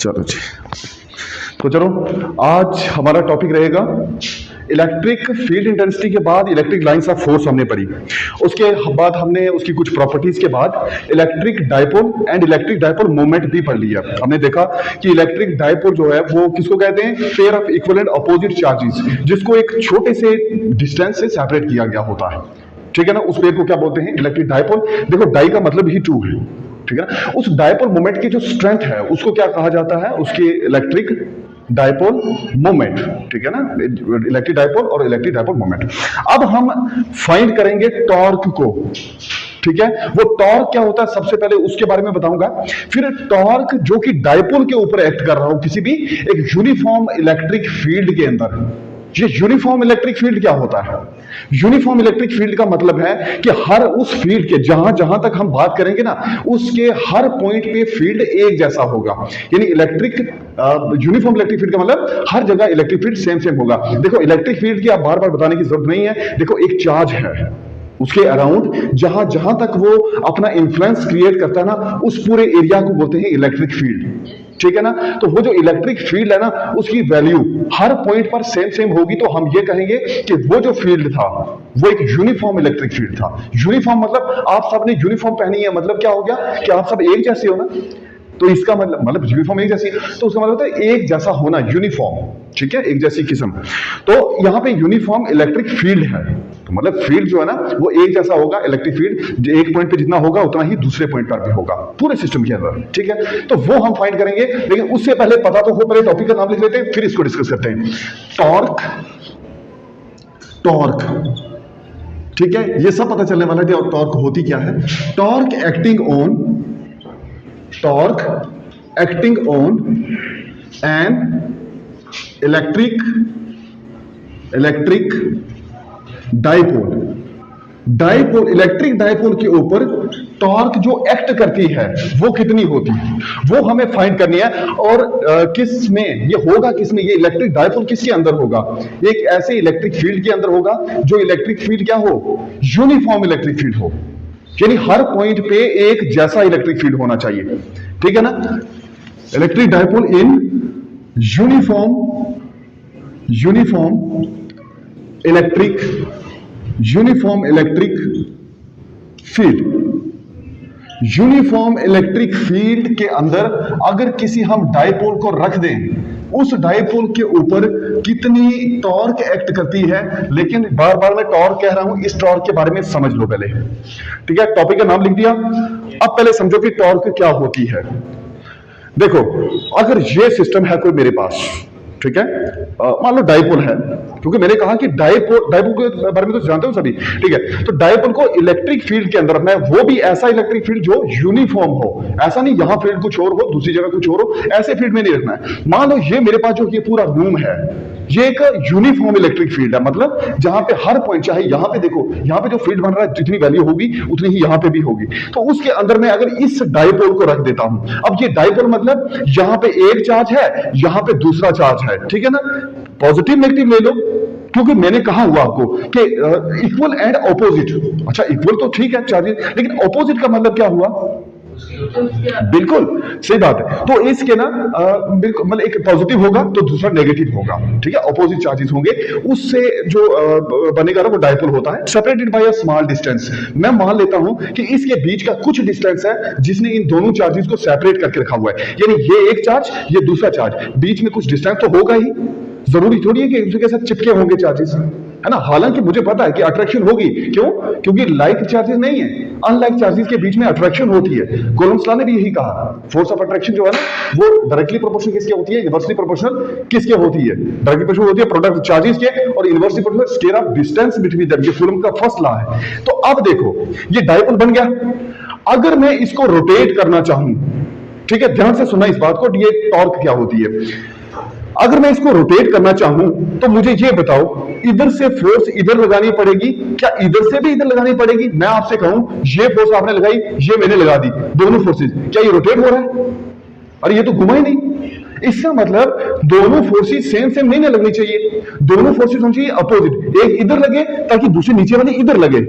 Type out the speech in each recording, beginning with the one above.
चलो जी, तो चलो आज हमारा टॉपिक रहेगा इलेक्ट्रिक फील्ड इंटेंसिटी के बाद इलेक्ट्रिक लाइंस ऑफ फोर्स हमने पढ़ी। उसके बाद हमने उसकी कुछ प्रॉपर्टीज के बाद electric dipole and electric dipole moment भी पढ़ लिया। हमने देखा कि इलेक्ट्रिक डायपोल जो है वो किसको कहते हैं, pair of equivalent opposite charges, जिसको एक छोटे से डिस्टेंस से सेपरेट किया गया होता है। ठीक है ना, उस पेयर को क्या बोलते हैं, इलेक्ट्रिक डायपोल। देखो डाई का मतलब ही टू है, ठीक है ना। उस डायपोल मोमेंट की जो स्ट्रेंथ है उसको क्या कहा जाता है, उसकी इलेक्ट्रिक डायपोल मोमेंट, ठीक है ना, इलेक्ट्रिक डायपोल और इलेक्ट्रिक डायपोल मोमेंट। अब हम फाइंड करेंगे टॉर्क को, ठीक है। वो टॉर्क क्या होता है सबसे पहले उसके बारे में बताऊंगा, फिर टॉर्क जो कि डायपोल के ऊपर एक्ट कर रहा हो किसी भी एक यूनिफॉर्म इलेक्ट्रिक फील्ड के अंदर। ये यूनिफॉर्म इलेक्ट्रिक फील्ड क्या होता है, यूनिफॉर्म इलेक्ट्रिक फील्ड का मतलब है कि हर उस फील्ड के जहां जहां तक हम बात करेंगे ना, उसके हर पॉइंट पे फील्ड एक जैसा होगा। यानी इलेक्ट्रिक यूनिफॉर्म इलेक्ट्रिक फील्ड का मतलब हर जगह इलेक्ट्रिक फील्ड सेम सेम होगा। देखो इलेक्ट्रिक फील्ड की आप बार बार बताने की जरूरत नहीं है। देखो एक चार्ज है, उसके अराउंड जहां जहां तक वो अपना इंफ्लुएंस क्रिएट करता है ना, उस पूरे एरिया को बोलते हैं इलेक्ट्रिक फील्ड, ठीक है ना। तो वो जो इलेक्ट्रिक फील्ड है ना, उसकी वैल्यू हर पॉइंट पर सेम सेम होगी, तो हम ये कहेंगे कि वो जो फील्ड था वो एक यूनिफॉर्म इलेक्ट्रिक फील्ड था। यूनिफॉर्म मतलब आप सबने यूनिफॉर्म पहनी है, मतलब क्या हो गया कि आप सब एक जैसे हो ना, तो इसका मतलब यूनिफॉर्म एक जैसी, तो उसका मतलब होता है एक जैसा होना, यूनिफॉर्म, ठीक है, एक जैसी किस्म। तो यहां पे यूनिफॉर्म इलेक्ट्रिक फील्ड है, तो मतलब फील्ड जो है ना वो एक जैसा होगा। इलेक्ट्रिक फील्ड एक पॉइंट पे जितना होगा उतना ही दूसरे पॉइंट पर भी होगा पूरे सिस्टम के अंदर, ठीक है। तो वो हम फाइंड करेंगे, लेकिन उससे पहले पता तो हो, पहले टॉपिक का नाम लिख लेते हैं फिर इसको डिस्कस करते हैं। टॉर्क, टॉर्क, ठीक है, ये सब पता चलने वाला है। और टॉर्क होती क्या है, torque acting on an electric dipole, electric dipole के ऊपर टॉर्क जो एक्ट करती है वो कितनी होती है, वो हमें फाइंड करनी है। और किस में ये होगा, किस में, ये इलेक्ट्रिक डायपोल किसके अंदर होगा, एक ऐसे इलेक्ट्रिक फील्ड के अंदर होगा जो इलेक्ट्रिक फील्ड क्या हो, यूनिफॉर्म इलेक्ट्रिक फील्ड हो, यानी हर पॉइंट पे एक जैसा इलेक्ट्रिक फील्ड होना चाहिए, ठीक है ना। Electric dipole in uniform electric field, uniform electric field के अंदर अगर किसी हम डायपोल को रख दें, उस डायपोल के ऊपर कितनी टॉर्क एक्ट करती है। लेकिन बार बार मैं टॉर्क कह रहा हूं, इस टॉर्क के बारे में समझ लो पहले, ठीक है। टॉपिक का नाम लिख दिया, अब पहले समझो कि टॉर्क क्या होती है। देखो अगर ये सिस्टम है कोई मेरे पास, ठीक है, मान लो डायपोल है, क्योंकि मैंने कहा कि डायपोल के बारे में तो जानते हो सभी, ठीक है। तो डायपोल को इलेक्ट्रिक फील्ड के अंदर रखना है, वो भी ऐसा इलेक्ट्रिक फील्ड जो यूनिफॉर्म हो, ऐसा नहीं यहां फील्ड कुछ और हो दूसरी जगह कुछ और हो, ऐसे फील्ड में नहीं रखना है। मान लो ये मेरे पास जो ये पूरा रूम है, ये एक यूनिफॉर्म इलेक्ट्रिक फील्ड है, मतलब जहां पे हर पॉइंट, चाहे यहां पे देखो, यहां पे जो फील्ड बन रहा है जितनी वैल्यू होगी उतनी ही यहां पे भी होगी, तो उसके अंदर मैं अगर इस डायपोल को रख देता हूं, अब ये डायपोल मतलब यहां पे एक चार्ज है, यहां पे दूसरा चार्ज है, ठीक है ना। पॉजिटिव नेगेटिव ले लो, क्योंकि मैंने कहा हुआ आपको कि इक्वल एंड ऑपोजिट। अच्छा इक्वल तो ठीक है चार्जेस, लेकिन ऑपोजिट का मतलब क्या हुआ, बिल्कुल सही बात है। तो इसके ना बिल्कुल मतलब एक पॉजिटिव होगा तो दूसरा नेगेटिव होगा, ठीक है, ऑपोजिट चार्जेस होंगे, उससे जो बनेगा ना वो डायपोल होता है, separated by a small distance. मैं मान लेता हूं कि इसके बीच का कुछ डिस्टेंस है जिसने इन दोनों चार्जेस को सेपरेट करके रखा हुआ है, यानी ये एक चार्ज ये दूसरा चार्ज, बीच में कुछ डिस्टेंस तो होगा ही, जरूरी थोड़ी है कि एक दूसरे के साथ चिपके होंगे चार्जेस, है ना। हालांकि मुझे पता है कि अट्रैक्शन होगी, क्यों, क्योंकि लाइक चार्जेस नहीं है, अनलाइक चार्जेस के बीच में अट्रैक्शन होती है। कूलम्ब्स लॉ ने भी यही कहा, फोर्स ऑफ अट्रैक्शन जो है ना वो डायरेक्टली प्रोपोर्शनल किसके होती है, इनवर्सली प्रोपोर्शनल किसके होती है, डायरेक्टली प्रोपोर्शनल होती है प्रोडक्ट चार्जेस के, और inversely proportional square of distance between them, ये कूलम्ब का फर्स्ट लॉ है। तो अब देखो ये डायपोल बन गया, अगर मैं इसको रोटेट करना चाहूं, ठीक है, ध्यान से सुनना इस बात को, ये टॉर्क क्या होती है। अगर मैं इसको रोटेट करना चाहूं तो मुझे ये बताओ, इधर से फोर्स इधर लगानी पड़ेगी, क्या इधर से भी इधर लगानी पड़ेगी। मैं आपसे कहूं ये फोर्स आपने लगाई, ये मैंने लगा दी, दोनों फोर्सेस, क्या ये रोटेट हो रहा है, अरे ये तो घुमा ही नहीं। इसका मतलब दोनों फोर्सेस सेम सेम नहीं ना लगनी चाहिए, दोनों फोर्सेस होनी चाहिए अपोजिट, एक इधर लगे ताकि दूसरी नीचे वाली इधर लगे।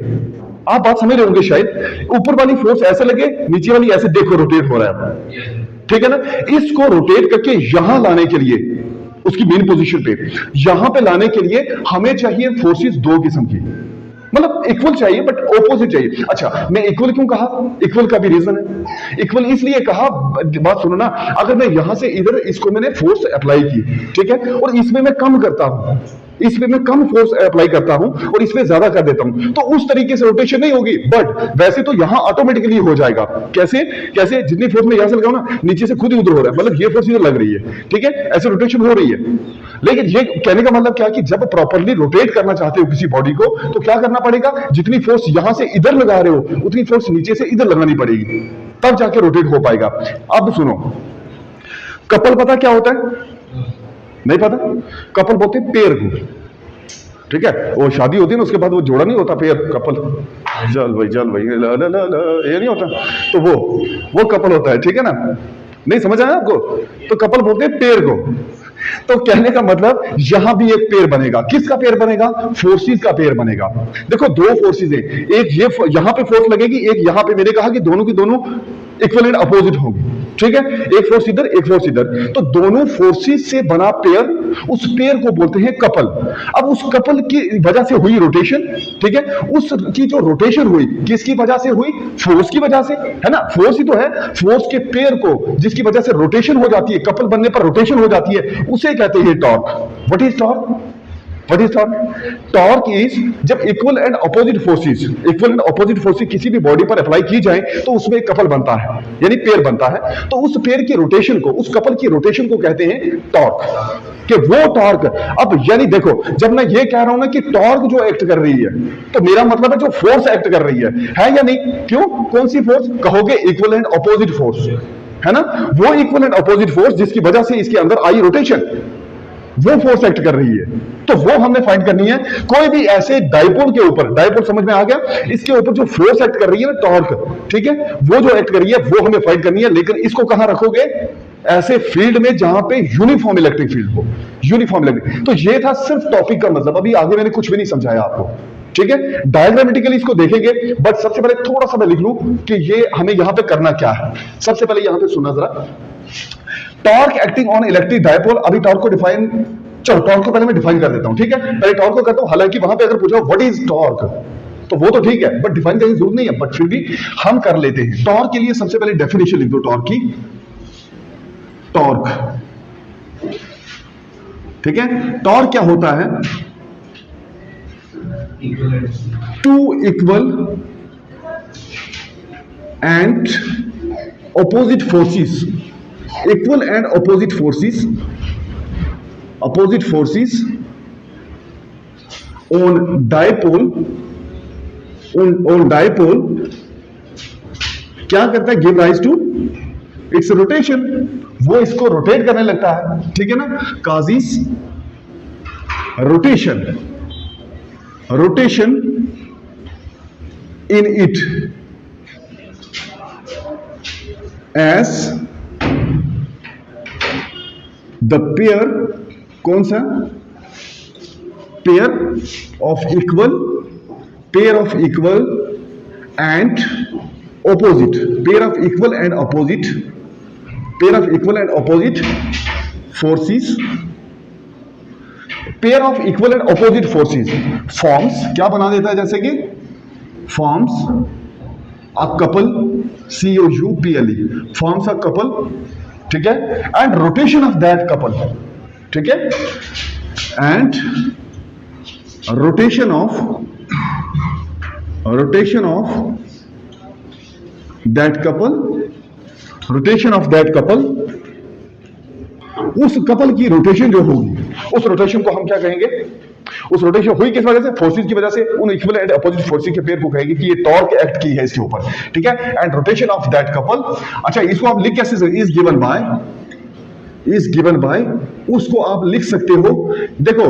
आप बात समझ रहे होंगे शायद, ऊपर वाली फोर्स ऐसे लगे, नीचे वाली ऐसे, देखो रोटेट हो रहा है। ठीक है ना। इसको रोटेट करके यहां लाने के लिए, उसकी मेन पोजीशन पे यहां पे लाने के लिए हमें चाहिए फोर्सेस दो किस्म की, मतलब इक्वल चाहिए बट ऑपोजिट चाहिए। अच्छा, मैं इक्वल क्यों कहा? इक्वल का भी रीजन है। इक्वल इसलिए कहा, बात सुनो ना, अगर मैं यहां से इधर इसको मैंने फोर्स अप्लाई की, ठीक है, और इसमें मैं कम करता हूं, इसमें मैं कम फोर्स अप्लाई करता हूं और इसमें ज्यादा कर देता हूं, तो उस तरीके से रोटेशन नहीं होगी। बट वैसे तो यहां ऑटोमेटिकली हो जाएगा। कैसे? कैसे? जितनी फोर्स मैं यहां से लगाऊं ना, नीचे से खुद ही उधर हो रहा है, मतलब ये फोर्स इधर लग रही है, ठीक है, ऐसे रोटेशन हो रही है। लेकिन ये कहने का मतलब क्या कि जब प्रॉपर्ली रोटेट करना चाहते हो किसी बॉडी को, तो क्या करना पड़ेगा? जितनी फोर्स यहां से इधर लगा रहे हो, उतनी फोर्स नीचे से इधर लगानी पड़ेगी, तब जाके रोटेट हो पाएगा। अब सुनो, कपल पता क्या होता है? नहीं पता? कपल बोलते हैं पेयर को, ठीक है, वो शादी होती है ना, उसके बाद वो जोड़ा नहीं होता पेयर, कपल, चल भाई ला ला ला ला, ये नहीं होता, तो वो कपल होता है, ठीक है ना। नहीं समझ आया आपको? तो कपल बोलते हैं पेयर को। तो कहने का मतलब यहां भी एक पेयर बनेगा। किसका पेयर बनेगा? फोर्सेस का पेयर बनेगा। देखो दो फोर्सेस है, एक ये यहां पे फोर्स लगेगी, एक यहां पे। मैंने कहा कि दोनों की दोनों इक्वल एंड अपोजिट होगी, ठीक है, एक फोर्स इधर एक फोर्स इधर, तो दोनों फोर्सेस से बना पेयर, उस पेयर को बोलते हैं कपल। अब उस कपल की वजह से हुई रोटेशन, ठीक है, उसकी जो रोटेशन हुई किसकी वजह से हुई? फोर्स की वजह से, है ना, फोर्स ही तो है। फोर्स के पेयर को जिसकी वजह से रोटेशन हो जाती है, कपल बनने पर रोटेशन हो जाती है, उसे कहते हैं torque. What is torque? What is torque? Torque is जब इक्वल एंड अपोजिट फोर्सेस किसी भी बॉडी पर अप्लाई की जाए तो उसमें एक कपल बनता है, यानी पेयर बनता है। तो उस पेयर की रोटेशन को, उस कपल की रोटेशन को कहते हैं टॉर्क। कि वो टॉर्क, अब यानी देखो, जब मैं ये कह रहा हूं ना कि टॉर्क जो एक्ट कर रही है, तो मेरा मतलब है जो फोर्स एक्ट कर रही है या नहीं? क्यों? कौन सी फोर्स कहोगे? इक्वल एंड अपोजिट फोर्स, है ना। वो इक्वल एंड अपोजिट फोर्स जिसकी वजह से इसके अंदर आई रोटेशन, वो फोर्स एक्ट कर रही है, तो वो हमने फाइंड करनी है। कोई भी ऐसे डाइपोल के ऊपर, डाइपोल समझ में आ गया, इसके ऊपर जो फोर्स एक्ट कर रही है ना, टॉर्क, ठीक है, वो जो एक्ट कर रही है वो हमें फाइंड करनी है। लेकिन इसको कहां रखोगे? ऐसे फील्ड में जहां पे यूनिफॉर्म इलेक्ट्रिक फील्ड हो, यूनिफॉर्म इलेक्ट्रिक। तो ये था सिर्फ टॉपिक का मतलब, अभी आगे मैंने कुछ भी नहीं समझाया आपको, ठीक है। डायग्रामेटिकली इसको देखेंगे, बट सबसे पहले थोड़ा सा मैं लिख लूं कि ये हमें यहां पे करना क्या है। सबसे पहले यहां पे सुनना जरा, torque acting on electric dipole. अभी टॉर्क को डिफाइन, चलो टॉर्क को पहले मैं डिफाइन कर देता हूं, ठीक है, पहले टॉर्क को करता हूं। हालांकि वहां पे अगर पूछा व्हाट इज टॉर्क, तो वो तो ठीक है, बट डिफाइन करने की जरूरत नहीं है, बट फिर भी हम कर लेते हैं। टॉर्क के लिए सबसे पहले डेफिनेशन लिख दो टॉर्क की। टॉर्क, ठीक है, टॉर्क क्या होता है? Two equal and opposite forces, equal and opposite forces on dipole क्या करता है? Give rise to its rotation. वो इसको रोटेट करने लगता है, ठीक है ना, causes rotation in it as the pair, कौन सा? Pair of equal and opposite, pair of equal and opposite forces, pair of equal and opposite forces forms क्या बना देता है? जैसे कि forms a couple, COUPLE, forms a couple, ठीक है, and rotation of that couple, ठीक है, and rotation of that couple, उस कपल की रोटेशन जो होगी, उस रोटेशन को हम क्या कहेंगे? उस रोटेशन हुई किस वजह से? फोर्सेस की वजह से। उन इक्वल एंड अपोजिट फोर्सेस के पेयर को कहेंगे कि ये टॉर्क एक्ट की है इसके ऊपर, ठीक है, and rotation of that couple. अच्छा, इसको आप लिख कैसे? इज गिवन बाय, उसको आप लिख सकते हो। देखो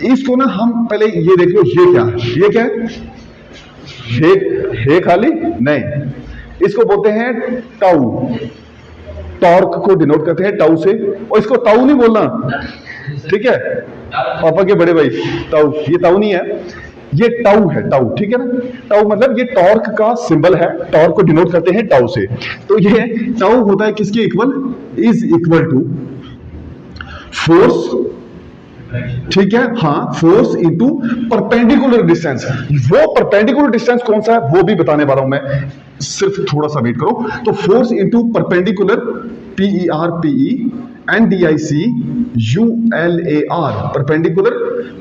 इसको ना, हम पहले ये देख लो, ये क्या है? खाली नहीं, इसको बोलते हैं टाउ। टॉर्क को डिनोट करते हैं टाउ से, और इसको टाउ नहीं बोलना, ठीक है, पापा के बड़े भाई, ताऊ, ये ताऊ नहीं है, ये टाउ है, टाउ, ठीक है ना। टाउ मतलब ये टॉर्क का सिंबल है, टॉर्क को डिनोट करते हैं टाउ से। तो ये टाउ होता है किसके equal, is equal to force, ठीक है, हाँ, फोर्स इनटू परपेंडिकुलर डिस्टेंस। वो परपेंडिकुलर डिस्टेंस कौन सा है वो भी बताने वाला हूं मैं, सिर्फ थोड़ा सा वेट करो। तो force into perpendicular, PERPE NDICULAR, perpendicular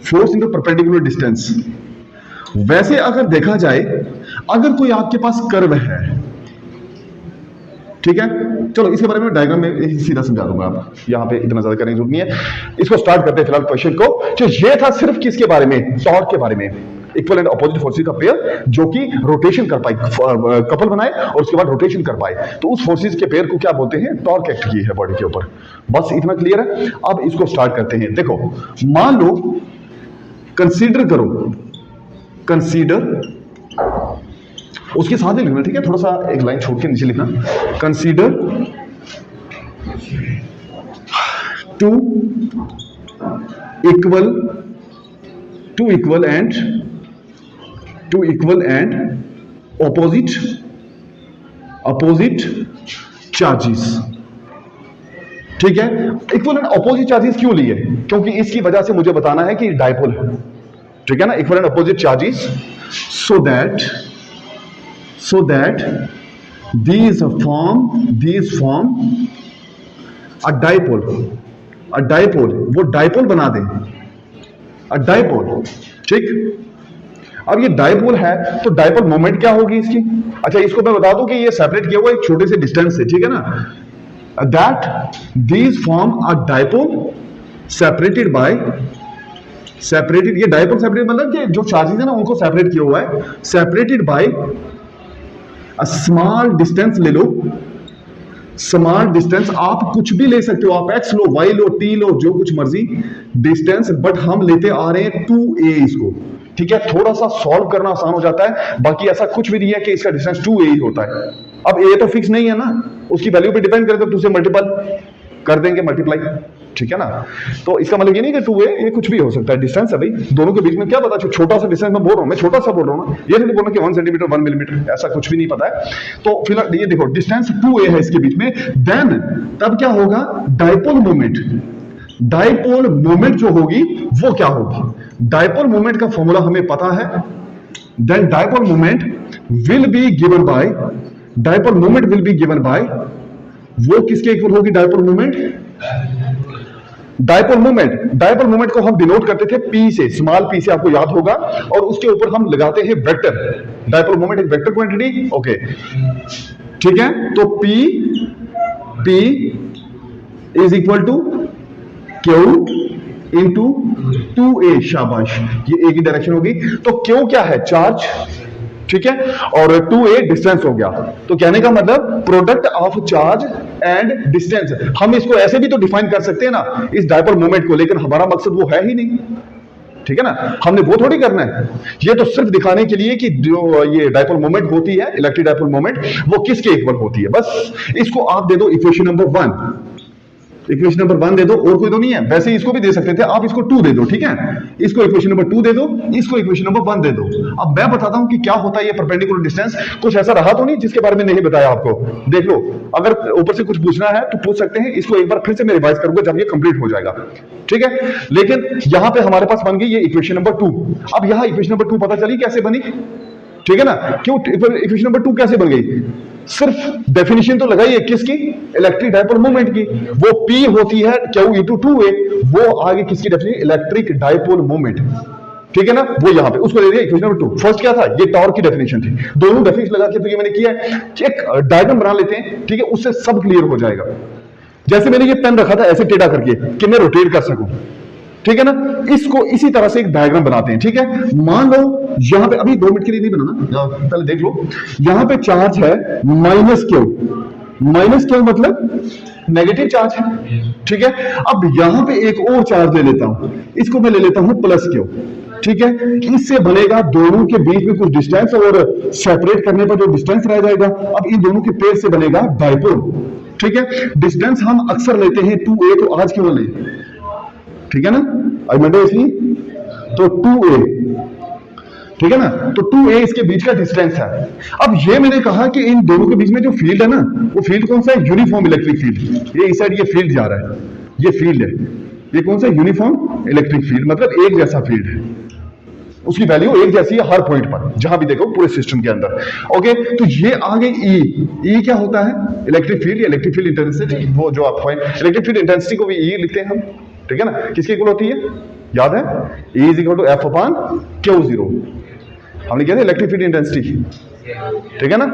force into perpendicular distance. वैसे अगर देखा जाए, अगर कोई आपके पास कर्व है, ठीक है, चलो इसके बारे में डायग्राम में सीधा समझा दूंगा, आप यहां पे इतना ज्यादा करने की जरूरत नहीं है। इसको स्टार्ट करते हैं फिलहाल क्वेश्चन को। तो ये था सिर्फ किसके बारे में, टॉर्क के बारे में, इक्वल एंड अपोजिट फोर्सेस का पेयर जो कि रोटेशन कर पाए, कपल बनाए और उसके बाद रोटेशन कर पाए, तो उस फोर्सेस के पेयर को क्या बोलते हैं, टॉर्क एक्ट की है बॉडी के ऊपर। बस इतना क्लियर है। अब इसको स्टार्ट करते हैं। देखो, मान लो, कंसीडर करो, कंसीडर, उसके साथ ही लिखना, ठीक है, थोड़ा सा एक लाइन छोड़ के नीचे लिखना, consider to equal and opposite charges, ठीक है। इक्वल एंड अपोजिट चार्जेस क्यों लिए, क्योंकि इसकी वजह से मुझे बताना है कि डायपोल है, ठीक है ना, equal and opposite charges, so that these form a dipole, वो डायपोल बना दें, a dipole, ठीक। अब ये डायपोल है तो डायपोल मोमेंट क्या होगी इसकी, अच्छा इसको मैं बता दूं कि ये सेपरेट किया हुआ एक छोटे से डिस्टेंस से, ठीक है ना, that these form a dipole separated, ये डायपोल सेपरेट मतलब कि जो चार्जेस है ना उनको सेपरेट किया हुआ है, separated by a small distance. ले लो स्मॉल डिस्टेंस, आप कुछ भी ले सकते हो, आप x लो, y लो, t लो, जो कुछ मर्जी डिस्टेंस, बट हम लेते आ रहे हैं 2a इसको, ठीक है। थोड़ा सा सॉल्व करना आसान हो जाता है, बाकी ऐसा कुछ भी नहीं है कि इसका डिस्टेंस 2a ही होता है। अब a तो फिक्स नहीं है ना, उसकी वैल्यू पे डिपेंड करके 2 से मल्टीपल कर देंगे, मल्टीप्लाई, ठीक है ना। तो इसका मतलब ये नहीं कि 2a, ये कुछ भी हो सकता है, डिस्टेंस है भाई, दोनों के बीच में क्या पता, छोटा सा डिस्टेंस मैं बोल रहा हूं, मैं छोटा सा बोल रहा हूं ना, ये नहीं बोलना कि 1 सेंटीमीटर 1 मिलीमीटर, ऐसा कुछ भी नहीं पता है। तो फिलहाल ये देखो, डिस्टेंस 2a है इसके बीच में, देन तब क्या होगा, डायपोल मोमेंट जो होगी वो क्या होगी, डायपोल मोमेंट का फॉर्मूला हमें पता है, then dipole moment will be given by, वो किसके इक्वल होगी, डायपोल मोमेंट को हम डिनोट करते थे P से, स्मॉल p से, आपको याद होगा, और उसके ऊपर हम लगाते हैं वेक्टर, डायपोल मोमेंट एक वेक्टर क्वांटिटी, ओके, ठीक है। तो P is equal to Q into 2a, शाबाश, ये a की डायरेक्शन होगी। तो Q क्या है, चार्ज, ठीक है, और 2a डिस्टेंस हो गया। तो कहने का मतलब product of charge and distance, हम इसको ऐसे भी तो डिफाइन कर सकते हैं ना इस डायपोल मोमेंट को, लेकिन हमारा मकसद वो है ही नहीं, ठीक है ना, हमने वो थोड़ी करना है, ये तो सिर्फ दिखाने के लिए कि जो ये डायपोल मोमेंट होती है, इलेक्ट्रिक डायपोल मोमेंट, वो किसके इक्वल होती है, बस इसको आप दे दो इक्वेशन नंबर 1 दे दो, और कोई तो नहीं है, वैसे इसको भी दे सकते थे, आप इसको 2 दे दो, ठीक है, इसको इक्वेशन नंबर 2 दे दो, इसको इक्वेशन नंबर 1 दे दो। अब मैं बताता हूं कि क्या होता है ये परपेंडिकुलर डिस्टेंस, कुछ ऐसा रहा तो नहीं जिसके बारे में नहीं बताया आपको, देख लो, अगर ऊपर से कुछ पूछना है तो पूछ सकते हैं, इसको एक बार फिर से मैं रिवाइज करूंगा जब ये कंप्लीट हो जाएगा, ठीक है। लेकिन यहां पे हमारे पास बन गई ये इक्वेशन नंबर 2। अब यहां इक्वेशन नंबर 2 पता चली कैसे बनी, ठीक है ना, क्यों इक्वेशन नंबर 2 कैसे बन गई, सिर्फ डेफिनेशन तो लगाई है किसकी, इलेक्ट्रिक डायपोल मोमेंट की, वो P होती है Q इंटू 2a, वो आगे किसकी डेफिनेशन, इलेक्ट्रिक डायपोल मोमेंट, ठीक है ना, वो यहां पे उसको ले दिया इक्वेशन नंबर 2। फर्स्ट क्या था, ये टॉर्क की डेफिनेशन थी, दोनों डेफिनेशन लगा के तो ये मैंने किया है, एक डायग्राम बना लेते हैं, ठीक है, उससे सब क्लियर हो जाएगा। जैसे मैंने ये पेन रखा था ऐसे टेढ़ा करके कि मैं रोटेट कर सकूं, ठीक है ना, इसको इसी तरह से एक डायग्राम बनाते हैं, ठीक है। मान लो यहां पे, अभी 2 मिनट के लिए नहीं बनाना, पहले देख लो, यहां पे चार्ज है -Q मतलब नेगेटिव चार्ज है, ठीक है। अब यहां पे एक और चार्ज ले लेता हूं, इसको मैं ले लेता हूं +Q, ठीक है, इससे बनेगा दोनों के बीच में कुछ डिस्टेंस, और सेपरेट करने पर जो डिस्टेंस रह जाएगा, अब इन दोनों के पेयर से बनेगा डायपोल, ठीक है। डिस्टेंस हम अक्सर लेते हैं 2a, तो आज क्यों ले, ठीक है ना, आई मंडे इसलिए, तो 2a ठीक है ना। तो 2a इसके बीच का डिस्टेंस है। अब ये मैंने कहा कि इन दोनों के बीच में जो फील्ड है ना, वो फील्ड कौन सा है? Uniform electric field. ये इस साइड ये फील्ड जा रहा है, ये फील्ड है। ये कौन सा? यूनिफॉर्म इलेक्ट्रिक फील्ड, मतलब एक जैसा फील्ड है, उसकी वैल्यू एक जैसी है हर पॉइंट पर, जहां भी देखो पूरे सिस्टम के अंदर। ओके, तो ये आ गई ई क्या होता है? Electric field, electric field intensity, वो जो आप इलेक्ट्रिक फील्ड इंटेंसिटी को भी ई लिखते हैं हम, ठीक है ना। किसके इक्वल होती है? याद है, E is equal to F upon Q0। हमने किया था इलेक्ट्रिक फील्ड इंटेंसिटी, ठीक है ना।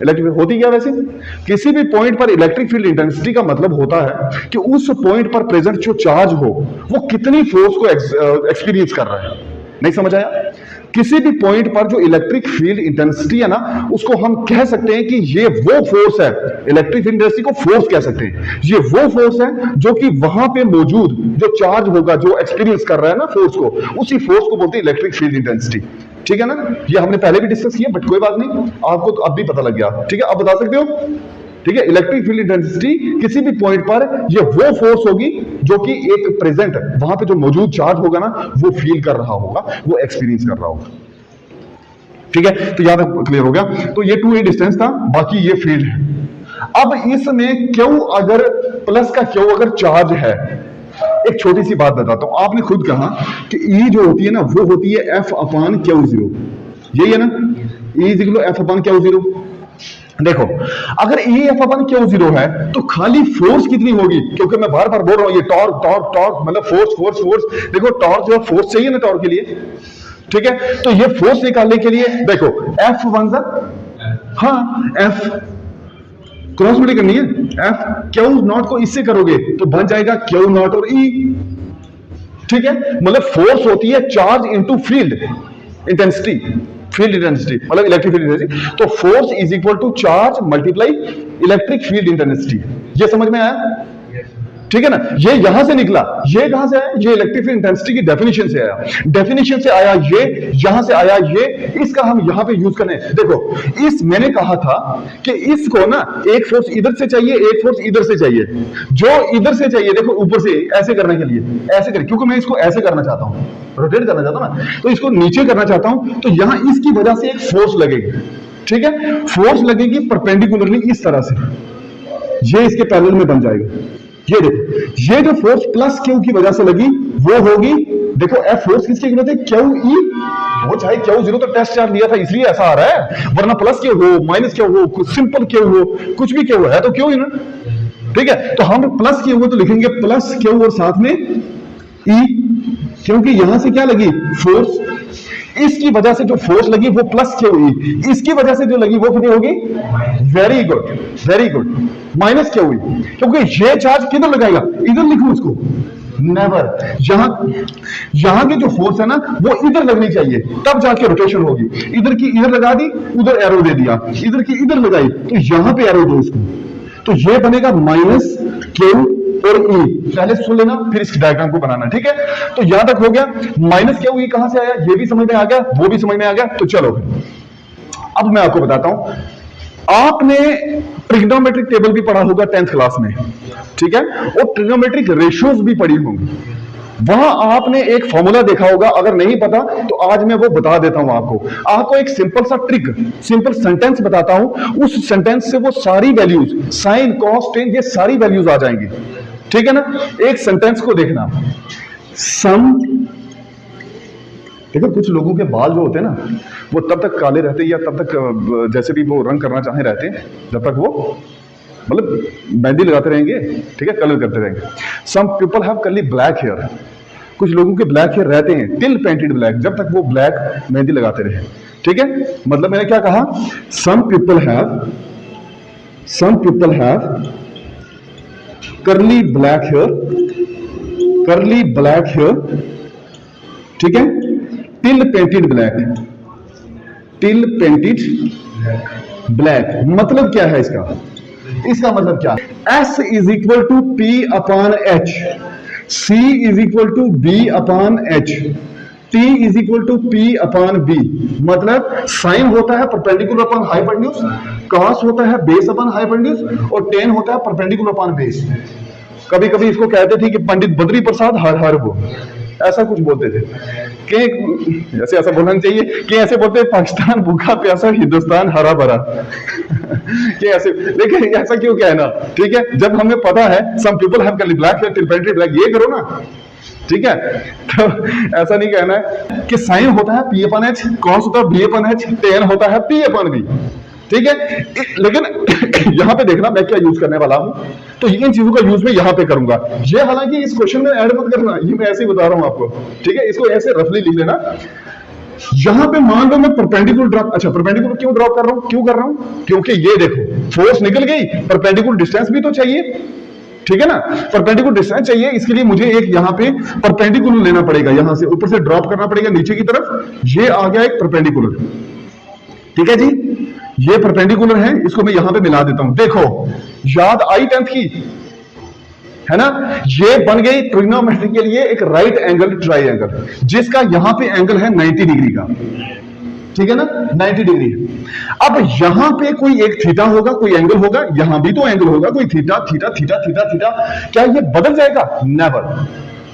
इलेक्ट्रिक फील्ड होती क्या वैसे? किसी भी पॉइंट पर इलेक्ट्रिक फील्ड इंटेंसिटी का मतलब होता है कि उस पॉइंट पर प्रेजेंट जो चार्ज हो वो कितनी फोर्स को एक्सपीरियंस कर रहा है। नहीं समझ आया? किसी भी पॉइंट पर जो इलेक्ट्रिक फील्ड इंटेंसिटी है ना, उसको हम कह सकते हैं कि ये वो फोर्स है, इलेक्ट्रिक फील्ड इंटेंसिटी को फोर्स कह सकते हैं। ये वो फोर्स है जो कि वहां पे मौजूद जो चार्ज होगा, जो एक्सपीरियंस कर रहा है ना फोर्स को, उसी फोर्स को बोलते हैं इलेक्ट्रिक फील्ड इंटेंसिटी। ठीक है ना। ये हमने पहले भी डिस्कस किया, बट कोई बात नहीं, आपको तो अब भी पता लग गया। ठीक है, अब बता सकते हो। ठीक है, इलेक्ट्रिक फील्ड इंटेंसिटी किसी भी पॉइंट पर ये वो फोर्स होगी जो कि एक प्रेजेंट वहां पे जो मौजूद चार्ज होगा ना, वो फील कर रहा होगा, वो एक्सपीरियंस कर रहा होगा। ठीक है, तो याद क्लियर हो गया। तो ये 2a डिस्टेंस था, बाकी ये फील्ड है। अब इसमें क्यू अगर प्लस का क्यू अगर चार्ज है, एक छोटी सी बात बताता हूं। आपने खुद कहा कि E जो होती है ना, वो होती है F अपॉन Q0, यही है ना। E is equal to F upon Q0। देखो, अगर E F अपॉन Q0 है तो खाली फोर्स कितनी होगी? क्योंकि मैं बार बार बोल रहा हूं, ये टॉर्क टॉर्क टॉर्क मतलब फोर्स फोर्स फोर्स। देखो, टॉर्क जो है फोर्स चाहिए ना टॉर्क के लिए, ठीक है। तो ये फोर्स निकालने के लिए देखो F1 हाँ F क्रॉस मल्टी करनी है। F क्यू नॉट को इससे करोगे तो बन जाएगा क्यू नॉट और E। ठीक है, मतलब फोर्स होती है charge into field intensity, field intensity मतलब इलेक्ट्रिक फील्ड इंटेंसिटी। तो force is equal to charge multiply electric field intensity. ये समझ में आया? ठीक है ना। ये यहां से निकला, ये कहां से आया? ये इलेक्ट्रिक फील्ड इंटेंसिटी की डेफिनेशन से आया, डेफिनेशन से आया, ये यहां से आया, ये इसका हम यहां पे यूज करें। देखो, इस मैंने कहा था कि इसको ना एक फोर्स इधर से चाहिए, एक फोर्स इधर से चाहिए। जो इधर से चाहिए, देखो ऊपर से ऐसे करने के लिए ऐसे करें, क्योंकि मैं इसको ऐसे करना चाहता हूं, रोटेट करना चाहता हूं ना, तो इसको नीचे करना चाहता हूं। तो यहां इसकी वजह से एक फोर्स लगेगी, ठीक है। फोर्स लगेगी परपेंडिकुलरली इस तरह से, ये इसके पैरेलल में बन जाएगा। ये देखो, ये जो फोर्स प्लस क्यू की वजह से लगी वो होगी, देखो एफ फोर्स किसकी कीमत है? Q E. वो चाहे Q0 तो टेस्ट चार्ज लिया था इसलिए ऐसा आ रहा है, वरना प्लस क्यू हो, माइनस क्यू हो, सिंपल क्यू हो, कुछ भी क्यू है तो क्यू ही ना। ठीक है, तो हम प्लस क्यू हो तो लिखेंगे प्लस क्यू और साथ में ई, क्योंकि यहां से क्या लगी? फोर्स। इसकी वजह से जो फोर्स लगी वो प्लस क्यू ई, इसकी वजह से जो लगी वो कितनी होगी? Very good, very good, minus q ई। क्योंकि ये चार्ज किधर लगाएगा? इधर लिखूं इसको? नेवर। यहां की जो फोर्स है ना, वो इधर लगनी चाहिए, तब जाके रोटेशन होगी। इधर की इधर लगा दी, उधर एरो दे दिया, इधर की इधर लगाई, तो यहां पे एरो दो इसको, तो ये बनेगा माइनस क्यू और E। पहले सुन लेना, फिर इस डायग्राम को बनाना, ठीक है। तो यहां तक हो गया। माइनस क्यू ई कहां से आया? ये भी समझ में आ गया, वो भी समझ में आ गया। तो चलो अब मैं आपको बताता हूं। आपने ट्रिग्नोमेट्रिक टेबल भी पढ़ा होगा 10th क्लास में, ठीक है, और ट्रिग्नोमेट्रिक रेशियोज भी पढ़ी होंगी। वहां आपने एक फॉर्मूला देखा होगा, अगर नहीं पता तो आज मैं वो बता देता हूं आपको एक सिंपल सा ट्रिक, सिंपल सेंटेंस बताता हूं। उस सेंटेंस से वो सारी वैल्यूज, साइन कॉस टेन, ये सारी वैल्यूज आ जाएंगी, ठीक है ना। एक सेंटेंस को देखना, सम। देखो, कुछ लोगों के बाल जो होते हैं ना, वो तब तक काले रहते हैं या तब तक जैसे भी वो रंग करना चाहे रहते हैं, जब तक वो मतलब मेहंदी लगाते रहेंगे, ठीक है, कलर करते रहेंगे। Some people have curly black hair. कुछ लोगों के ब्लैक हेयर रहते हैं टिल पेंटेड ब्लैक, जब तक वो ब्लैक मेहंदी लगाते रहे, ठीक है। मतलब मैंने क्या कहा? Some people have curly black hair, ठीक है, टिल पेंटेड ब्लैक। मतलब क्या है इसका मतलब क्या है? S is equal to P upon H, C is equal to B upon H, T is equal to P upon B। मतलब साइन होता है परपेंडिकुलर अपॉन हाइपोटेन्यूज, कॉस होता है बेस अपॉन हाइपोटेन्यूज, और टेन होता है परपेंडिकुलर अपॉन बेस। कभी कभी इसको कहते थे कि पंडित बद्री प्रसाद हर हर वो, ऐसा कुछ बोलते थे, कि ऐसे ऐसा बोलना नहीं चाहिए कि ऐसे बोलते हैं पाकिस्तान भूखा प्यासा, हिंदुस्तान हरा भरा कि ऐसे, लेकिन ऐसा क्यों कहना? ठीक है, जब हमें पता है some people have colour black hair till pantry black, ये करो ना, ठीक है। तो ऐसा नहीं कहना है कि साइन होता है P अपन H, कॉस होता है B अपन H, टेन होता है P अपन V, ठीक है। लेकिन यहां पे देखना मैं क्या यूज करने वाला हूं, तो इन चीजों का यूज मैं यहां पे करूंगा। ये हालांकि इस क्वेश्चन में ऐड मत करना, ये मैं ऐसे ही बता रहा हूं आपको, ठीक है। इसको ऐसे रफली लिख लेना। यहां पे मान लो मैं परपेंडिकुलर ड्रॉप, अच्छा परपेंडिकुलर क्यों ड्रॉप कर रहा हूं, क्यों कर रहा हूं? क्योंकि ये देखो फोर्स निकल गई, परपेंडिकुलर डिस्टेंस भी तो चाहिए, ठीक है ना। परपेंडिकुलर डिस्टेंस चाहिए, इसके लिए मुझे एक यहां पे परपेंडिकुलर लेना पड़ेगा, यहां से ऊपर से ड्रॉप करना पड़ेगा नीचे की तरफ। ये आ गया एक परपेंडिकुलर, ठीक है जी, ये परपेंडिकुलर है, इसको मैं यहां पे मिला देता हूं। देखो याद आई 10th की, है ना। ये बन गई ट्रिग्नोमेट्री के लिए एक राइट एंगल ट्राइंगल, जिसका यहां पे एंगल है 90 डिग्री का, ठीक है ना, 90 डिग्री। अब यहां पे कोई एक थीटा होगा, कोई एंगल होगा, यहां भी तो एंगल होगा, कोई theta theta theta theta theta. क्या ये बदल जाएगा? नेवर।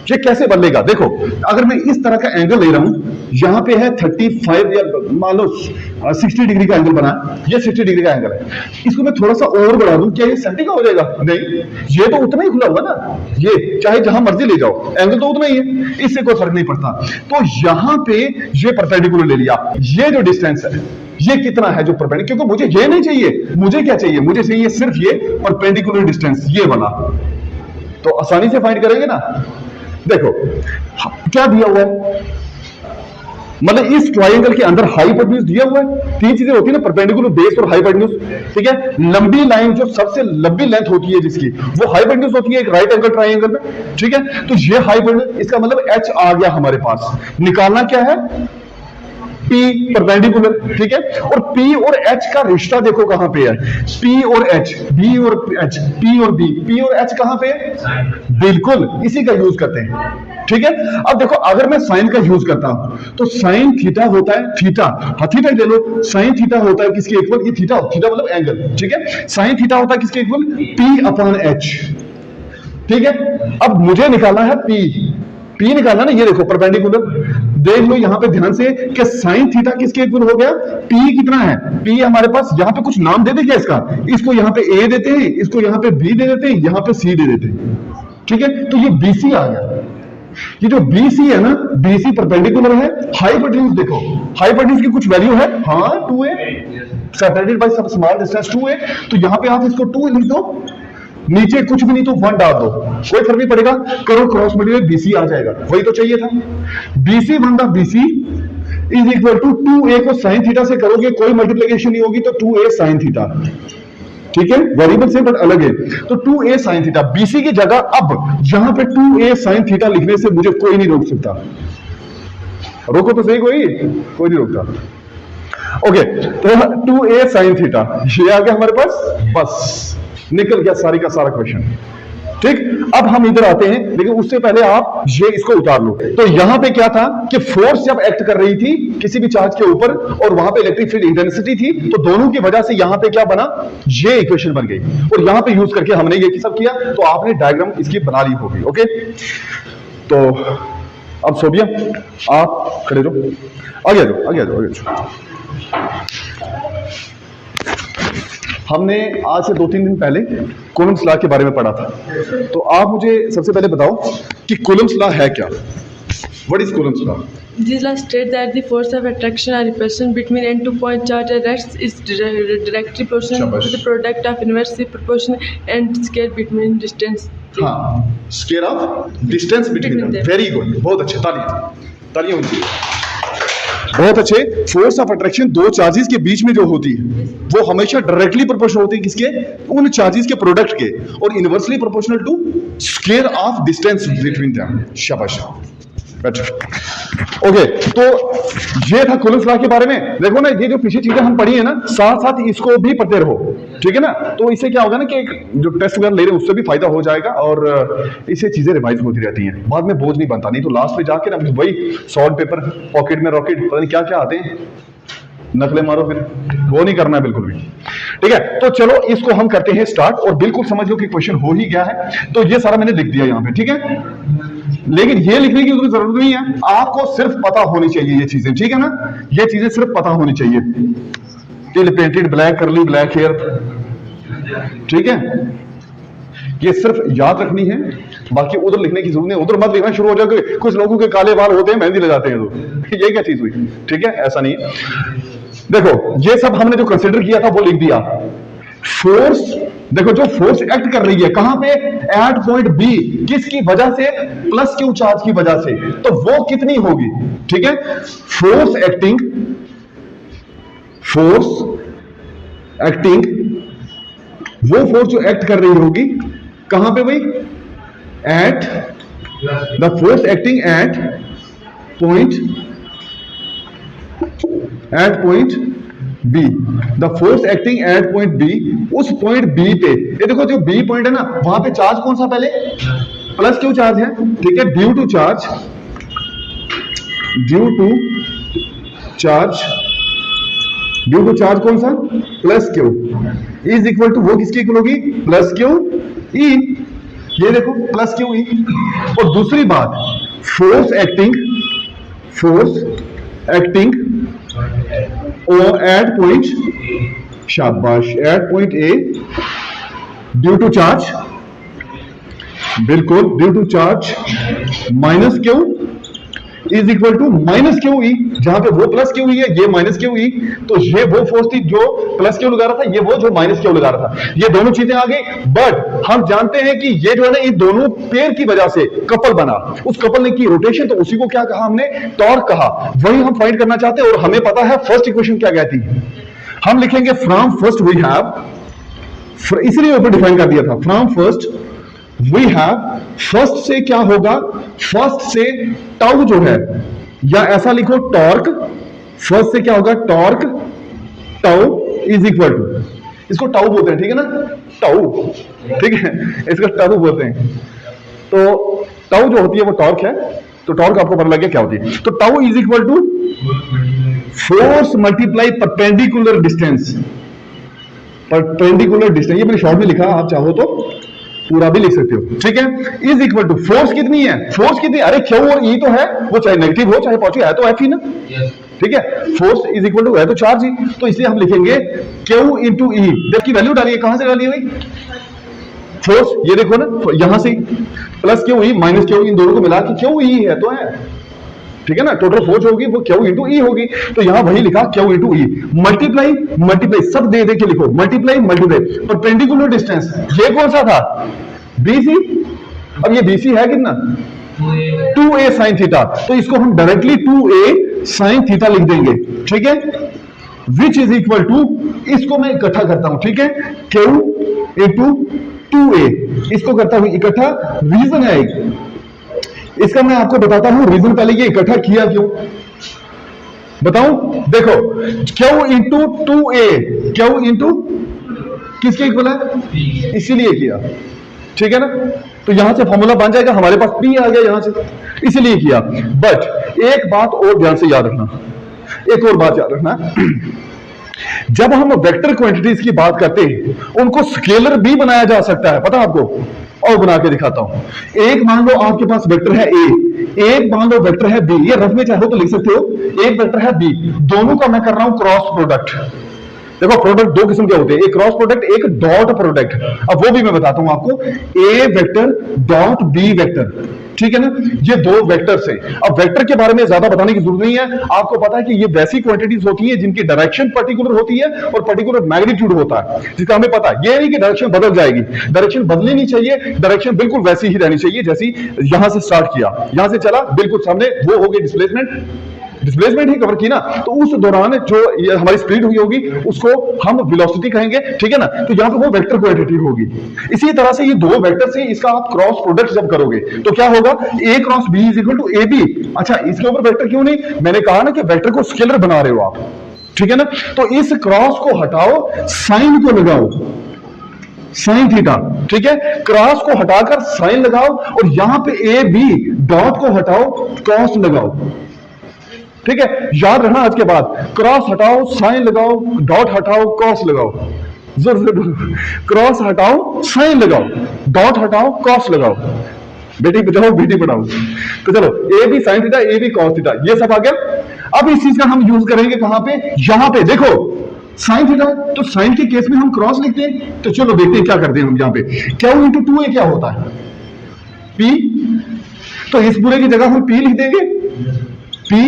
ये कैसे बदलेगा? देखो अगर मैं इस तरह का एंगल ले रहा हूं, यहां पे है 35 या मान लो 60 डिग्री का एंगल बना, ये 60 डिग्री का एंगल है, इसको मैं थोड़ा सा और बढ़ा दूं, क्या ये 70 का हो जाएगा? नहीं, ये तो उतना ही खुला हुआ ना, ये चाहे जहां मर्जी ले जाओ एंगल तो उतना ही है, इससे कोई फर्क नहीं पड़ता। तो यहां पे ये परपेंडिकुलर ले लिया, ये जो डिस्टेंस है ये कितना है जो परपेंडिकुलर, क्योंकि मुझे ये नहीं चाहिए, मुझे क्या चाहिए? मुझे चाहिए सिर्फ ये परपेंडिकुलर डिस्टेंस, ये वाला। तो आसानी से फाइंड करेंगे ना। देखो क्या दिया हुआ है, मतलब इस ट्रायंगल के अंदर हाइपोटेन्यूज दिया हुआ है। तीन चीजें होती है ना, परपेंडिकुलर, बेस और हाइपोटेन्यूज, ठीक है। लंबी लाइन जो सबसे लंबी लेंथ होती है जिसकी, वो हाइपोटेन्यूज होती है एक राइट एंगल ट्रायंगल में, ठीक है। तो ये हाइपोटेन्यूज, इसका मतलब H आ गया हमारे पास। निकालना क्या है? P परपेंडिकुलर, ठीक है। और P और H का रिश्ता देखो कहां पे है, P और H, B और H, P और B, P और H कहां पे है? बिल्कुल इसी का यूज करते हैं, ठीक है। अब देखो अगर मैं साइन का यूज करता हूं तो साइन थीटा होता है, थीटा, हाँ थीटा ले लो, साइन थीटा होता है किसके इक्वल? ये थीटा, थीटा मतलब एंगल, ठीक है। साइन थीटा होता है किसके इक्वल? P अपॉन H, ठीक है। अब मुझे निकालना है P निकालना ना, ये देखो परपेंडिकुलर, देख लो यहां पे ध्यान से कि साइन थीटा किसके इक्वल हो गया? P कितना है? P हमारे पास यहां पे कुछ नाम दे दे क्या इसका? इसको यहां पे A देते हैं, इसको यहां पे B दे देते हैं, यहां पे C दे देते हैं, ठीक है। तो ये BC आ गया। ये जो BC है ना, BC परपेंडिकुलर है। हाइपोटेन्यूज देखो, हाइपोटेन्यूज की कुछ वैल्यू है, हाँ 2a, सेपरेटेड बाय सब स्मॉल डिस्टेंस 2a। तो यहां पे आप इसको 2 लिख दो, नीचे कुछ भी नहीं तो 1 डाल दो, कोई फर्क नहीं पड़ेगा, करो क्रॉस मल्टीप्लाई, BC आ जाएगा, वही तो चाहिए था। BC बनता BC is equal to 2a को साइन थीटा से करोगे, कोई मल्टीप्लिकेशन नहीं होगी, तो 2a साइन थीटा, ठीक है। वेरिएबल से बट अलग है, तो 2a साइन थीटा। BC की जगह अब यहां पे 2a साइन थीटा लिखने से मुझे कोई नहीं रोक सकता। रोको तो सही, कोई नहीं रोकता। ओके, तो 2a साइन थीटा ये आ गया हमारे पास, बस निकल गया सारी का सारा क्वेश्चन, ठीक। अब हम इधर आते हैं, लेकिन उससे पहले आप ये इसको उतार लो। तो यहां पे क्या था कि फोर्स जब एक्ट कर रही थी किसी भी चार्ज के ऊपर और वहां पे इलेक्ट्रिक फील्ड इंटेंसिटी थी, तो दोनों की वजह से यहां पे क्या बना? ये इक्वेशन बन गई, और यहां पे यूज करके हमने ये सब किया, तो आपने डायग्राम इसकी बना ली होगी। ओके, तो अब सोबिया आप खड़े रहो, आगे आ जाओ। हमने आज से 2-3 दिन पहले कूलम्ब्स लॉ के बारे में पढ़ा था, तो आप मुझे सबसे पहले बताओ कि कूलम्ब्स लॉ है क्या? What is Coulomb's law? This law states that the force of attraction or repulsion between any two point charge at rest is directly proportional to the product of inversely proportional and square between distance. हाँ, square of distance between them. Very good, बहुत अच्छे, तालियां होनी चाहिए, बहुत अच्छे। Force of attraction दो charges के बीच में जो होती है वो हमेशा डायरेक्टली प्रोपोर्शनल होती है किसके? उन चार्जेस के प्रोडक्ट के, और inversely proportional to square of distance between them. शाबाश, ओके। तो ये था कूलम्ब्स लॉ के बारे में। देखो ना, ये जो पीछे चीजें हम पढ़ी है ना, साथ साथ इसको भी पढ़ते रहो, ठीक है ना। तो इससे क्या होगा ना कि जो टेस्ट वगैरह ले रहे हैं उससे भी फायदा हो जाएगा, और इससे चीजें रिवाइज होती रहती हैं, बाद में बोझ नहीं बनता। नहीं तो लास्ट पे जाके ना वही सॉल्ट पेपर, पॉकेट में रॉकेट, पता नहीं क्या क्या आते हैं, नकलें मारो, फिर वो नहीं करना है बिल्कुल भी, ठीक है। तो चलो इसको हम करते हैं स्टार्ट, और बिल्कुल समझ लो कि क्वेश्चन हो ही गया है। तो ये सारा मैंने लिख दिया यहाँ पे, ठीक है। लेकिन ये लिखने की कोई जरूरत नहीं है, आपको सिर्फ पता होनी चाहिए ये चीजें, ठीक है ना, ये चीजें सिर्फ पता होनी चाहिए। टिल पेंटेड ब्लैक करली ब्लैक हेयर, ठीक है, ये सिर्फ याद रखनी है, बाकी उधर लिखने की जरूरत नहीं, उधर मत लिखना शुरू हो जाओगे। कुछ लोगों के काले बाल होते हैं, मेहंदी लगाते हैं, तो ये क्या चीज हुई, ठीक है, ऐसा नहीं है। देखो ये सब हमने जो कंसिडर किया था वो लिख दिया। फोर्स, देखो जो फोर्स एक्ट कर रही है कहां पे, एट पॉइंट बी, किसकी वजह से, प्लस क्यू चार्ज की वजह से, तो वो कितनी होगी, ठीक है। फोर्स एक्टिंग वो फोर्स जो एक्ट कर रही होगी कहां पे भाई, at the force acting at point B, the force acting at point B, उस पॉइंट बी पे, ये देखो जो बी पॉइंट है ना, वहां पे चार्ज कौन सा पहले, प्लस क्यू चार्ज है, ठीक है। ड्यू टू चार्ज कौन सा, plus Q, is equal to, वो किसकी इक्वल होगी, प्लस क्यू ई, ये देखो प्लस क्यू ई। और दूसरी बात, फोर्स एक्टिंग और एट पॉइंट, शाबाश, at point A, due to charge, बिल्कुल due to charge minus q is equal to minus q E, जहां पे वो प्लस क्यू ई है, ये माइनस क्यू ई, तो ये वो फोर्स थी जो प्लस क्यू लगा रहा था, ये वो जो माइनस क्यू लगा रहा था, ये दोनों चीजें आ गई। बट हम जानते हैं कि ये जो है ना, इन दोनों पेयर की वजह से कपल बना, उस कपल ने की रोटेशन, तो उसी को क्या कहा हमने, टॉर्क कहा। वही हम फाइंड करना चाहते हैं, और हमें पता है फर्स्ट इक्वेशन क्या कहती है, हम लिखेंगे फ्रॉम फर्स्ट वी हैव, इसलिए ऊपर डिफाइन कर दिया था, from first we have, first से क्या होगा, फर्स्ट से टाउ जो है, या ऐसा लिखो टॉर्क, फर्स्ट से क्या होगा, torque tau is equal to, इसको टाउ बोलते हैं, ठीक है ना, टाउ, ठीक है, इसको टाउ बोलते हैं। तो टाउ जो होती है वो टॉर्क है, तो टॉर्क आपको पता लग गया क्या होती है, तो tau is equal to force multiply perpendicular distance, ये मैंने शॉर्ट में लिखा, आप चाहो तो पूरा भी लिख सकते हो, ठीक है। इज इक्वल टू, फोर्स कितनी है, अरे क्यू और ई तो है, वो चाहे नेगेटिव हो चाहे पॉजिटिव है, तो एफ ही ना, ठीक है। फोर्स इज इक्वल टू है तो चार्ज ही, तो इसलिए हम लिखेंगे क्यू इंटू ई, देखिए वैल्यू डालिए, कहां से डालिए भाई, फोर्स, ये देखो ना, यहां से plus q E minus q, इन दोनों को मिला के क्यू ई है तो है, ठीक है ना, टोटल फोर्स होगी वो क्यू इंटू ई होगी, तो यहां वही लिखा क्यू इंटू ई, मल्टीप्लाई सब दे के लिखो, मल्टीप्लाई परपेंडिकुलर डिस्टेंस, ये कौन सा था, बीसी, अब ये बीसी है कितना, 2a साइन थीटा, तो इसको हम डायरेक्टली 2a साइन थीटा लिख देंगे, ठीक है, विच इज इक्वल टू, इसको मैं इकट्ठा करता हूं, ठीक है, क्यू इंटू 2a, इसको करता हूं इकट्ठा, रीजन है एक, इसका मैं आपको बताता हूं रीजन, पहले ये इकट्ठा किया क्यों बताऊं, देखो Q into 2a, Q into किसके इक्वल है, इसीलिए किया, ठीक है ना, तो यहां से फॉर्मूला बन जाएगा, हमारे पास P आ गया यहां से, इसीलिए किया। बट एक बात और ध्यान से याद रखना, एक और बात याद रखना, जब हम वेक्टर क्वांटिटीज की बात करते हैं उनको स्केलर भी बनाया जा सकता है, पता आपको, और बना के दिखाता हूं। एक मान लो आपके पास वेक्टर है A, एक मान लो वेक्टर है B, ये रफ में चाहो तो लिख सकते हो, एक वेक्टर है B, दोनों का मैं कर रहा हूं क्रॉस प्रोडक्ट। देखो प्रोडक्ट दो किस्म के होते हैं, एक क्रॉस प्रोडक्ट, एक डॉट प्रोडक्ट, अब वो भी मैं बताता हूं आपको, A vector dot B vector, ठीक है ना, ये दो वेक्टर्स हैं। अब वेक्टर के बारे में ज्यादा बताने की जरूरत नहीं है, आपको पता है कि ये वैसी क्वांटिटीज होती है जिनकी डायरेक्शन पर्टिकुलर होती है और पर्टिकुलर मैग्नीट्यूड होता है, जिसका हमें पता है, ये नहीं कि डायरेक्शन बदल जाएगी, डायरेक्शन बदलनी नहीं चाहिए, डायरेक्शन बिल्कुल वैसी ही रहनी चाहिए जैसी यहां से स्टार्ट किया, यहां से चला बिल्कुल सामने, वो हो गई डिस्प्लेसमेंट ही कवर की ना, तो उस दौरान जो ये हमारी स्पीड हुई होगी उसको हम वेलोसिटी कहेंगे, ठीक है ना, तो यहां पे वो वेक्टर क्वांटिटी होगी। इसी तरह से ये दो वेक्टर से इसका आप क्रॉस प्रोडक्ट जब करोगे तो क्या होगा, A cross B is equal to AB। अच्छा, इसके ऊपर वेक्टर क्यों नहीं, मैंने कहा ना कि वेक्टर को स्केलर बना रहे हो आप, ठीक है ना, तो इस क्रॉस को हटाओ, साइन को लगाओ, साइन थीटा, ठीक है, क्रॉस को हटाकर साइन लगाओ, और यहां पे AB डॉट को हटाओ, कॉस लगाओ, ठीक है, याद रखना आज के बाद, क्रॉस हटाओ साइन लगाओ, डॉट हटाओ कॉस लगाओ, जरूर क्रॉस हटाओ साइन लगाओ, डॉट हटाओ कॉस लगाओ, बेटी बचाओ बेटी पढ़ाओ। तो चलो A B sine theta A B cos theta ये सब आ गया। अब इस चीज का हम यूज करेंगे कहां पे, यहां पे देखो साइन थीटा, तो साइन के केस में हम क्रॉस लिखते हैं। तो चलो देखते हैं क्या करते हैं हम यहां पे, क्यू इंटू 2a क्या होता है P, तो इस पूरे की जगह हम P लिख देंगे P,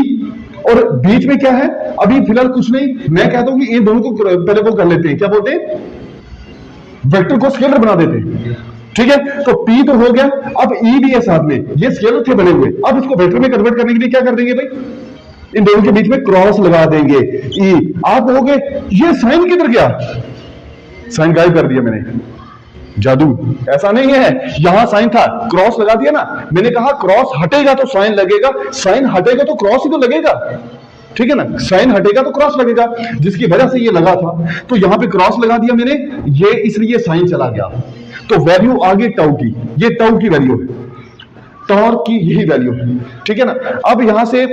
और बीच में क्या है अभी फिलहाल कुछ नहीं, मैं कहता हूं कि इन दोनों को पहले वो कर लेते हैं, क्या बोलते हैं, वेक्टर को स्केलर बना देते हैं, ठीक है। तो P तो हो गया, अब E भी है साथ में, ये स्केलर थे बने हुए, अब इसको वेक्टर में कन्वर्ट करने के लिए क्या कर देंगे भाई, इन दोनों के बीच में क्रॉस लगा देंगे E, आप कहोगे ये साइन किधर गया, साइन गायब कर दिया मैंने, जादू, ऐसा नहीं है, यहां साइन था क्रॉस लगा दिया ना, मैंने कहा क्रॉस हटेगा तो साइन लगेगा, साइन हटेगा तो क्रॉस ही तो लगेगा, ठीक है ना, साइन हटेगा तो क्रॉस लगेगा, जिसकी वजह से ये लगा था, तो यहां पे क्रॉस लगा दिया मैंने, ये इसलिए साइन चला गया, तो वैल्यू आ गई टाउ की, ये टाउ की वैल्यू है, टॉर्क की यही वैल्यू है, ठीक है ना। अब यहां से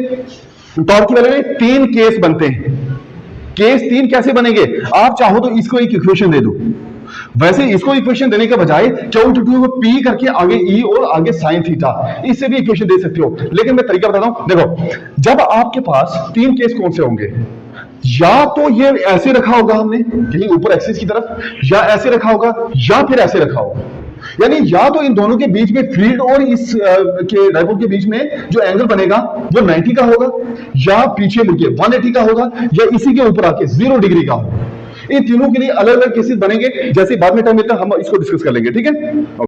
टॉर्क की वैल्यू में 3 केस बनते हैं, केस 3 कैसे बनेंगे, आप चाहो तो इसको एक इक्वेशन दे दो, वैसे इसको इक्वेशन देने के बजाय क्यू इंटू 2 को P करके आगे E और आगे साइन थीटा, इससे भी इक्वेशन दे सकते हो, लेकिन मैं तरीका बताता हूं, देखो जब आपके पास 3 केस कौन से होंगे, या तो ये ऐसे रखा होगा हमने कहीं ऊपर एक्सिस की तरफ, या ऐसे रखा होगा, या फिर ऐसे रखा होगा, यानी या तो इन दोनों के बीच में फील्ड और इस के डायपोल के बीच में जो एंगल बनेगा वो 90 का होगा, या पीछे मुड़के 180 का होगा, या इसी के ऊपर आके 0 डिग्री का होगा। इन तीनों के लिए अलग अलग केसेस बनेंगे, जैसे बाद में टाइम मिलता है हम इसको डिस्कस कर लेंगे, ठीक है।